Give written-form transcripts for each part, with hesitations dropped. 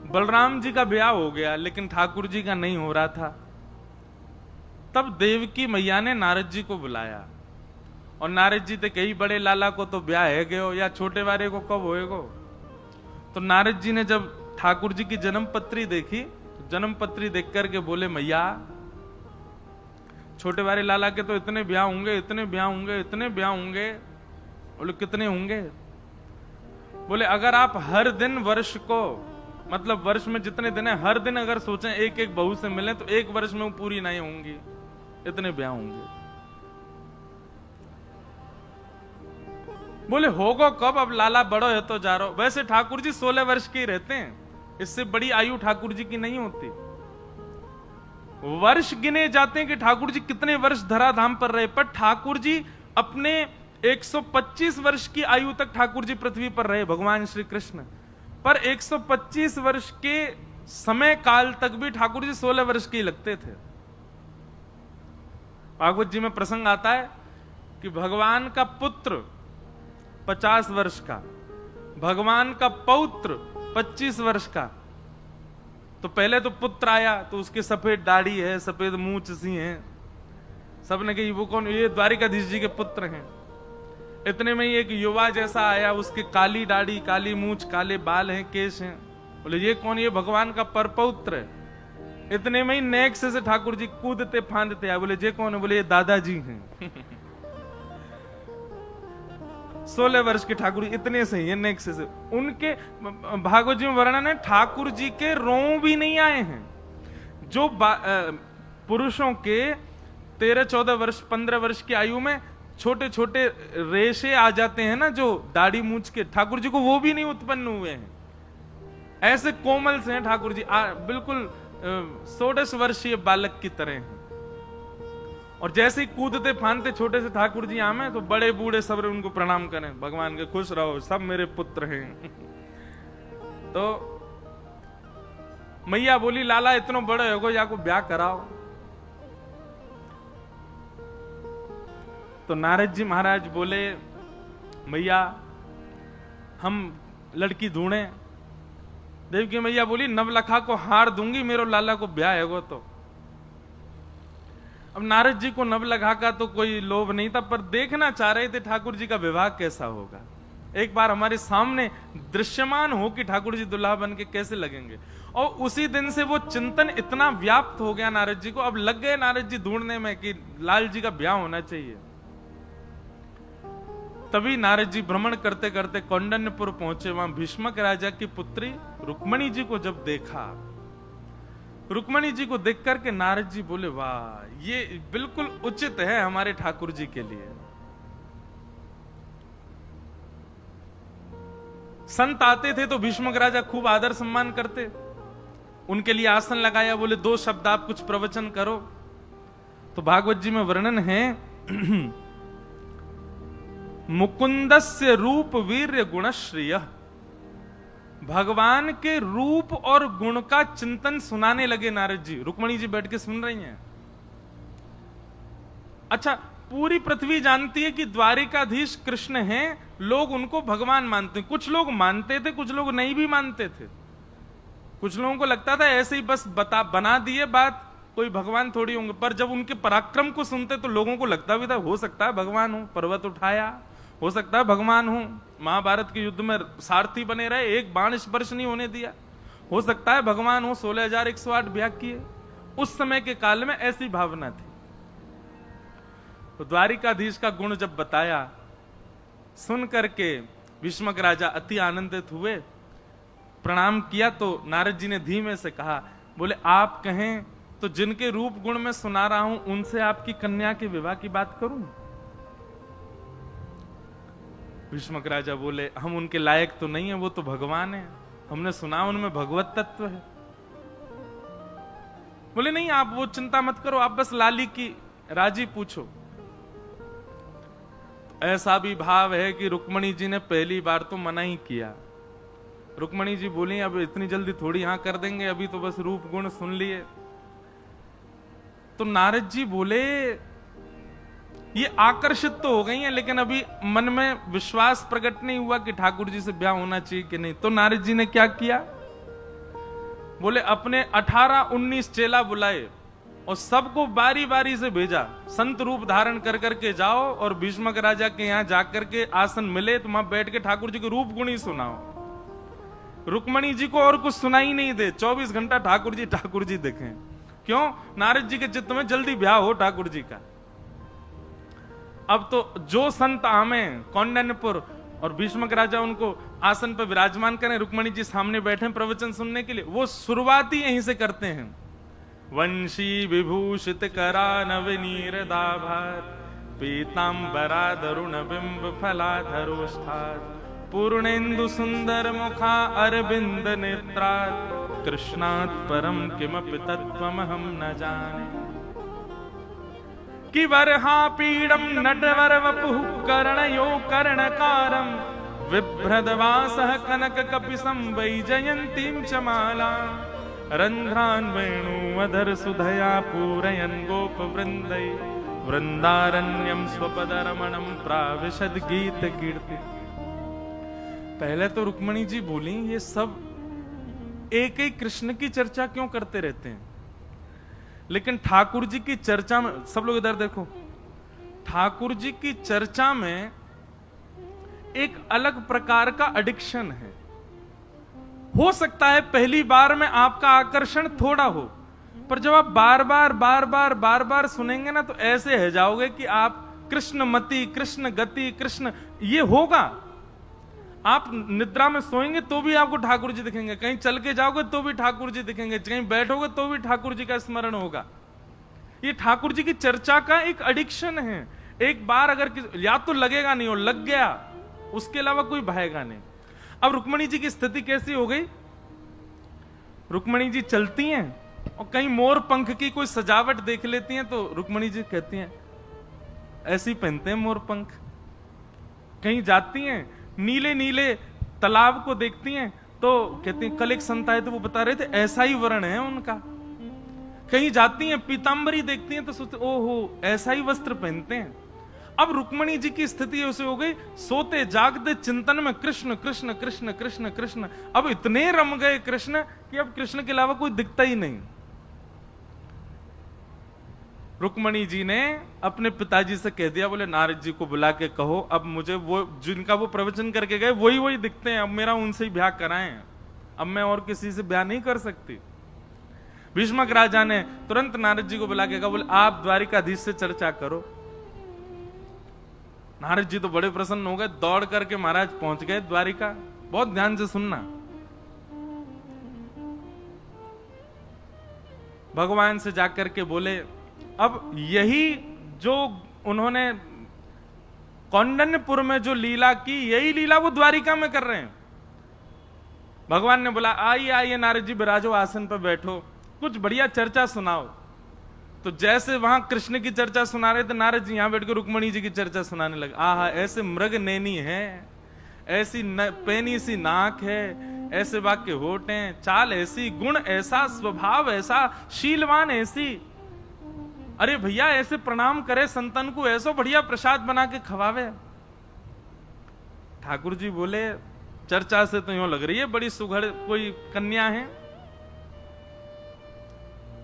बलराम जी का ब्याह हो गया लेकिन ठाकुर जी का नहीं हो रहा था। तब देवकी मैया ने नारद जी को बुलाया और नारद जी थे कही बड़े लाला को तो ब्याह है गयो या छोटे वाले को कब होएगो। तो नारद जी ने जब ठाकुर जी की जन्म पत्री देखी, जन्म पत्री देख करके बोले मैया छोटे वाले लाला के तो इतने ब्याह होंगे, इतने ब्याह होंगे, इतने ब्याह होंगे। बोले कितने होंगे? बोले अगर आप हर दिन वर्ष को, मतलब वर्ष में जितने दिन है, हर दिन अगर सोचें एक एक बहू से मिले तो एक वर्ष में वो पूरी नहीं होंगी, इतने ब्याह होंगे। बोले होगा कब, अब लाला बड़ो है तो जा रहा। वैसे ठाकुर जी 16 वर्ष के ही रहते हैं, इससे बड़ी आयु ठाकुर जी की नहीं होती। वर्ष गिने जाते हैं कि ठाकुर जी कितने वर्ष धराधाम पर रहे, पर ठाकुर जी अपने 125 वर्ष की आयु तक ठाकुर जी पृथ्वी पर रहे, भगवान श्री कृष्ण। पर 125 वर्ष के समय काल तक भी ठाकुर जी 16 वर्ष के ही लगते थे। भागवत जी में प्रसंग आता है कि भगवान का पुत्र 50 वर्ष का, भगवान का पौत्र 25 वर्ष का। तो पहले तो पुत्र आया तो उसके सफेद दाढ़ी है, सफेद मूंछ सी है, सबने कही वो कौन, ये द्वारिकाधीश जी के पुत्र हैं। इतने में ही एक युवा जैसा आया, उसके काली दाढ़ी, काली मूंछ, काले बाल हैं, केश हैं। बोले ये कौन? ये भगवान का परपौत्र है। इतने में ही नेक्स्ट से ठाकुर जी कूदते फांदते आए। बोले ये कौन है? बोले ये दादाजी हैं। 16 वर्ष के ठाकुर जी इतने से ही नेक्स्ट से। उनके भागवत जी में वर्णन है ठाकुर जी के रों भी नहीं आए हैं। जो पुरुषों के 13-14 वर्ष 15 वर्ष की आयु में छोटे छोटे रेशे आ जाते हैं ना, जो दाढ़ी मूंछ के, ठाकुर जी को वो भी नहीं उत्पन्न हुए हैं। ऐसे कोमल से हैं ठाकुर जी, बिल्कुल 16 वर्षीय बालक की तरह हैं। और जैसे ही कूदते फांदते छोटे से ठाकुर जी आमे तो बड़े बूढ़े सब उनको प्रणाम करें, भगवान के खुश रहो, सब मेरे पुत्र हैं। तो मैया बोली लाला इतना बड़े हो गो, या को ब्याह कराओ। तो नारद जी महाराज बोले मैया हम लड़की ढूंढे। देवकी मैया बोली नवलखा को हार दूंगी, मेरो लाला को ब्याह है गो। तो अब नारद जी को नवलखा का तो कोई लोभ नहीं था, पर देखना चाह रहे थे ठाकुर जी का विवाह कैसा होगा। एक बार हमारे सामने दृश्यमान हो कि ठाकुर जी दुल्हा बन के कैसे लगेंगे। और उसी दिन से वो चिंतन इतना व्याप्त हो गया नारद जी को, अब लग गए नारद जी ढूंढने में कि लाल जी का ब्याह होना चाहिए। तभी नारद जी भ्रमण करते करते कौंडन्यपुर पहुंचे। वहां भीष्मक राजा की पुत्री रुक्मणी जी को जब देखा, रुक्मणी जी को देख करके नारद जी बोले वाह ये बिल्कुल उचित है हमारे ठाकुर जी के लिए। संत आते थे तो भीष्मक राजा खूब आदर सम्मान करते, उनके लिए आसन लगाया, बोले 2 शब्द आप कुछ प्रवचन करो। तो भागवत जी में वर्णन है मुकुंदस्य रूप वीर्य गुणश्रिय, भगवान के रूप और गुण का चिंतन सुनाने लगे नारद जी। रुक्मणी जी बैठ के सुन रही हैं। अच्छा, पूरी पृथ्वी जानती है कि द्वारिकाधीश कृष्ण हैं, लोग उनको भगवान मानते हैं। कुछ लोग मानते थे, कुछ लोग नहीं भी मानते थे। कुछ लोगों को लगता था ऐसे ही बस बना दिए बात, कोई भगवान थोड़ी होंगे। पर जब उनके पराक्रम को सुनते तो लोगों को लगता भी था हो सकता है भगवान हो, पर्वत उठाया, हो सकता है भगवान हो, महाभारत के युद्ध में सारथी बने रहे, एक बाण स्पर्श नहीं होने दिया, हो सकता है भगवान हो, 16,108 ब्याह किए। उस समय के काल में ऐसी भावना थी। तो द्वारिकाधीश का गुण जब बताया, सुन करके भीष्मक राजा अति आनंदित हुए, प्रणाम किया। तो नारद जी ने धीमे से कहा, बोले आप कहें तो जिनके रूप गुण में सुना रहा हूं उनसे आपकी कन्या के विवाह की बात करूं। भीष्मक राजा बोले हम उनके लायक तो नहीं है, वो तो भगवान है, हमने सुना उनमें भगवत तत्व है। बोले नहीं आप वो चिंता मत करो, आप बस लाली की राजी पूछो। तो ऐसा भी भाव है कि रुक्मणी जी ने पहली बार तो मना ही किया। रुक्मणी जी बोली अब इतनी जल्दी थोड़ी हां कर देंगे, अभी तो बस रूप गुण सुन लिए। तो नारद जी बोले ये आकर्षित तो हो गई हैं, लेकिन अभी मन में विश्वास प्रकट नहीं हुआ कि ठाकुर जी से ब्याह होना चाहिए कि नहीं। तो नारद जी ने क्या किया, बोले अपने 18-19 चेला बुलाए और सबको बारी बारी से भेजा, संत रूप धारण कर करके जाओ और भीष्मक राजा के यहाँ जाकर के आसन मिले तो वहां बैठ के ठाकुर जी के रूप गुण ही सुनाओ। रुक्मणी जी को और कुछ सुनाई नहीं दे, 24 घंटा ठाकुर जी देखें। क्यों? नारद जी के चित्त में जल्दी ब्याह हो ठाकुर जी का। अब तो जो संत आमे कौंडन्यपुर और भीष्मक राजा उनको आसन पर विराजमान करें, रुक्मणी जी सामने बैठे प्रवचन सुनने के लिए, वो शुरुआत ही यहीं से करते हैं। वंशी विभूषित करा नवनीर दाभार, पीतांबरा दरुण बिंब फलाधरोष्ठार, पूर्णेन्दु सुंदर मुखा अरविंद नेत्रात्, कृष्णात् परम किमपि तत्त्वमहं न जाने। कि वरहा पीडम नटवर वपुः कर्णयो कर्णकारम, विभ्रदवासः कनक कपिसं वैजयन्तीं च माला, रन्ध्रान् वेणुवधर सुधया पूरयन् गोपवृन्दै, वृन्दारण्यं स्वपदरमणं प्राविशद गीत कीर्ति। पहले तो रुक्मणी जी बोली ये सब एक ही कृष्ण की चर्चा क्यों करते रहते हैं, लेकिन ठाकुर जी की चर्चा में, सब लोग इधर देखो, ठाकुर जी की चर्चा में एक अलग प्रकार का एडिक्शन है। हो सकता है पहली बार में आपका आकर्षण थोड़ा हो, पर जब आप बार बार सुनेंगे ना तो ऐसे है जाओगे कि आप कृष्णमति, कृष्ण गति, कृष्ण, ये होगा। आप निद्रा में सोएंगे तो भी आपको ठाकुर जी दिखेंगे, कहीं चल के जाओगे तो भी ठाकुर जी दिखेंगे, कहीं बैठोगे तो भी ठाकुर जी का स्मरण होगा। ये ठाकुर जी की चर्चा का एक एडिक्शन है। एक बार अगर या तो लगेगा नहीं, और लग गया उसके अलावा कोई भाएगा नहीं। अब रुक्मणी जी की स्थिति कैसी हो गई? रुक्मणी जी चलती हैं और कहीं मोर पंख की कोई सजावट देख लेती हैं तो रुक्मणी जी कहती हैं ऐसे ही पहनते हैं मोर पंख। कहीं जाती हैं नीले नीले तालाब को देखती हैं तो कहती हैं, कल एक संत आए थे वो बता रहे थे ऐसा ही वर्ण है उनका। कहीं जाती हैं पीतांबरी देखती हैं तो सोचते ओहो ऐसा ही वस्त्र पहनते हैं। अब रुक्मणी जी की स्थिति उसे हो गई, सोते जागते चिंतन में कृष्ण कृष्ण कृष्ण कृष्ण कृष्ण। अब इतने रम गए कृष्ण कि अब कृष्ण के अलावा कोई दिखता ही नहीं। रुक्मणी जी ने अपने पिताजी से कह दिया, बोले नारद जी को बुला के कहो अब मुझे वो जिनका वो प्रवचन करके गए वही दिखते हैं, अब मेरा उनसे ही ब्याह कराएं, अब मैं और किसी से ब्याह नहीं कर सकती। भीष्मक राजा ने तुरंत नारद जी को बुला के कहा, बोले आप द्वारिकाधीश से चर्चा करो। नारद जी तो बड़े प्रसन्न हो गए, दौड़ करके महाराज पहुंच गए द्वारिका। बहुत ध्यान से सुनना, भगवान से जाकर के बोले अब यही जो उन्होंने कौंडन्यपुर में जो लीला की, यही लीला वो द्वारिका में कर रहे हैं। भगवान ने बोला आइए आइए नारद जी विराजो, आसन पर बैठो, कुछ बढ़िया चर्चा सुनाओ। तो जैसे वहां कृष्ण की चर्चा सुना रहे थे, नारद जी यहां बैठ के रुक्मणी जी की चर्चा सुनाने लगे। आहा ऐसे मृग नैनी है, ऐसी पैनी सी नाक है, ऐसे वाक्य होठ हैं, चाल ऐसी, गुण ऐसा, स्वभाव ऐसा, शीलवान ऐसी। अरे भैया ऐसे प्रणाम करे संतन को, ऐसा बढ़िया प्रसाद बना के खवावे। ठाकुर जी बोले चर्चा से तो यूं लग रही है बड़ी सुघड़ कोई कन्या है।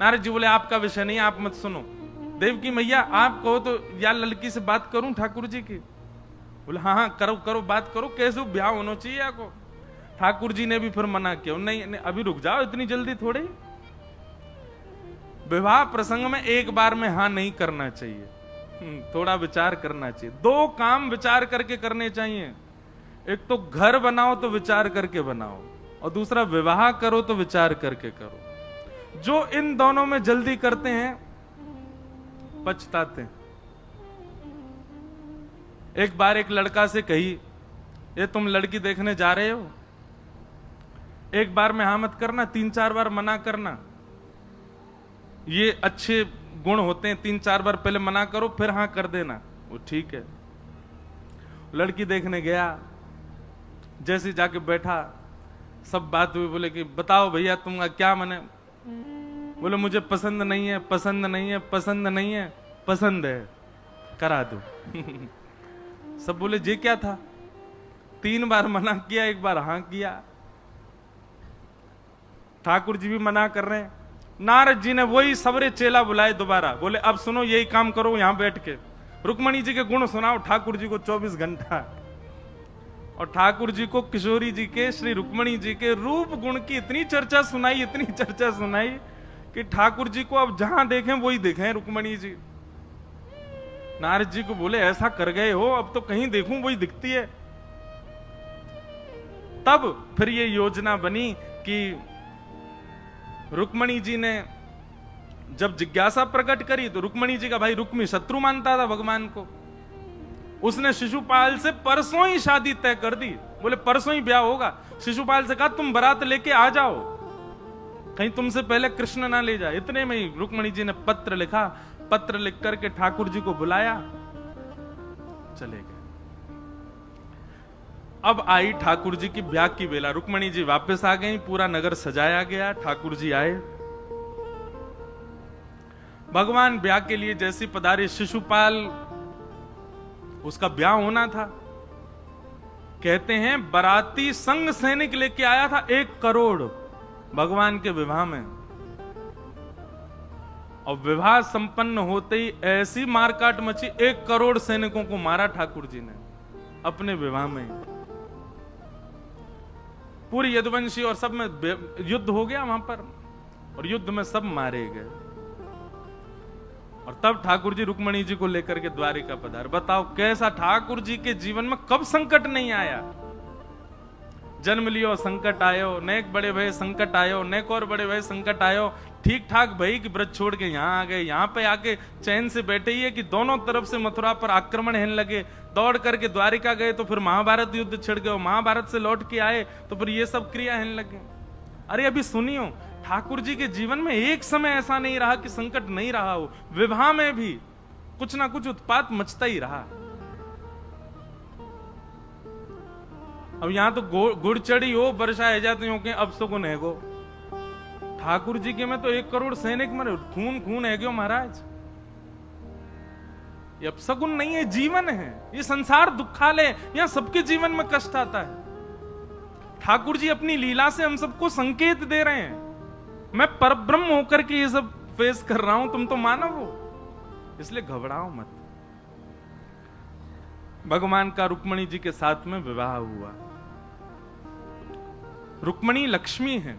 नारद जी बोले आपका विषय नहीं, आप मत सुनो। देवकी मैया आप कहो तो या लड़की से बात करूं ठाकुर जी की? बोले हाँ करो करो बात करो, कैसे ब्याह होना चाहिए आपको। ठाकुर जी ने भी फिर मना किया, नहीं, नहीं अभी रुक जाओ, इतनी जल्दी थोड़ी। विवाह प्रसंग में एक बार में हाँ नहीं करना चाहिए, थोड़ा विचार करना चाहिए। दो काम विचार करके करने चाहिए, एक तो घर बनाओ तो विचार करके बनाओ, और दूसरा विवाह करो तो विचार करके करो। जो इन दोनों में जल्दी करते हैं पछताते हैं। एक बार एक लड़का से कही ये तुम लड़की देखने जा रहे हो, एक बार में हाँ मत करना, 3-4 बार मना करना, ये अच्छे गुण होते हैं, 3-4 बार पहले मना करो फिर हाँ कर देना। वो ठीक है। लड़की देखने गया, जैसे जाके बैठा सब बात हुई, बोले कि बताओ भैया तुम क्या मने? बोले मुझे पसंद नहीं है, पसंद नहीं है, पसंद नहीं है, पसंद है, करा दो। सब बोले जे क्या था? 3 बार मना किया, 1 बार हाँ किया। ठाकुर जी भी मना कर रहे हैं। नारद जी ने वही सबरे चेला बुलाए दोबारा, बोले अब सुनो यही काम करो, यहां बैठ के रुक्मणी जी के गुण सुनाओ ठाकुर जी को 24 घंटा। और ठाकुर जी को किशोरी जी के, श्री रुक्मणी जी के रूप गुण की इतनी चर्चा सुनाई, इतनी चर्चा सुनाई कि ठाकुर जी को अब जहां देखें वही देखें रुक्मणी जी। नारद जी को बोले ऐसा कर गए हो, अब तो कहीं देखूं वही दिखती है। तब फिर ये योजना बनी कि रुक्मणी जी ने जब जिज्ञासा प्रकट करी तो रुक्मणी जी का भाई रुक्मी शत्रु मानता था भगवान को, उसने शिशुपाल से परसों ही शादी तय कर दी। बोले परसों ही ब्याह होगा। शिशुपाल से कहा तुम बारात लेके आ जाओ, कहीं तुमसे पहले कृष्ण ना ले जाए। इतने में ही रुक्मणी जी ने पत्र लिखा, पत्र लिख करके ठाकुर जी को बुलाया, चले गए। अब आई ठाकुर जी की ब्याह की बेला। रुक्मणी जी वापस आ गई, पूरा नगर सजाया गया, ठाकुर जी आए। भगवान ब्याह के लिए जैसी पधारे, शिशुपाल उसका ब्याह होना था। कहते हैं बाराती संग सैनिक लेके आया था 1 करोड़ भगवान के विवाह में। और विवाह संपन्न होते ही ऐसी मारकाट मची, 1 करोड़ सैनिकों को मारा ठाकुर जी ने अपने विवाह में। पूरी यदुवंशी और सब में युद्ध हो गया वहां पर, और युद्ध में सब मारे गए। और तब ठाकुर जी रुक्मणी जी को लेकर के द्वारिका पधार। बताओ कैसा ठाकुर जी के जीवन में कब संकट नहीं आया। जन्म लियो संकट आयो, नेक बड़े भय संकट आयो, नेक और बड़े भय संकट आयो। ठीक ठाक भाई कि ब्रज छोड़ के यहाँ आ गए, यहाँ पे आके चैन से बैठे ही है कि दोनों तरफ से मथुरा पर आक्रमण होने लगे। दौड़ करके द्वारिका गए तो फिर महाभारत युद्ध छिड़ गए, महाभारत से लौट के आए तो फिर ये सब क्रिया होने लगे। अरे अभी सुनियो, ठाकुर जी के जीवन में एक समय ऐसा नहीं रहा कि संकट नहीं रहा हो। विवाह में भी कुछ ना कुछ उत्पात मचता ही रहा। अब यहां तो गुड़ चढ़ी हो, वर्षा है जाती हो के अब सुगुन है गो। ठाकुर जी के में तो 1 करोड़ सैनिक मरे, खून खून है क्यों महाराज। ये अब सगुन नहीं है, जीवन है। ये संसार दुखालय, यहां सबके जीवन में कष्ट आता है। ठाकुर जी अपनी लीला से हम सबको संकेत दे रहे हैं। मैं परब्रह्म होकर के ये सब फेस कर रहा हूं, तुम तो मानव हो, इसलिए घबराओ मत। भगवान का रुक्मणी जी के साथ में विवाह हुआ। रुक्मणी लक्ष्मी है,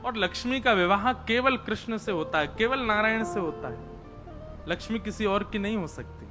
और लक्ष्मी का विवाह केवल कृष्ण से होता है, केवल नारायण से होता है। लक्ष्मी किसी और की नहीं हो सकती।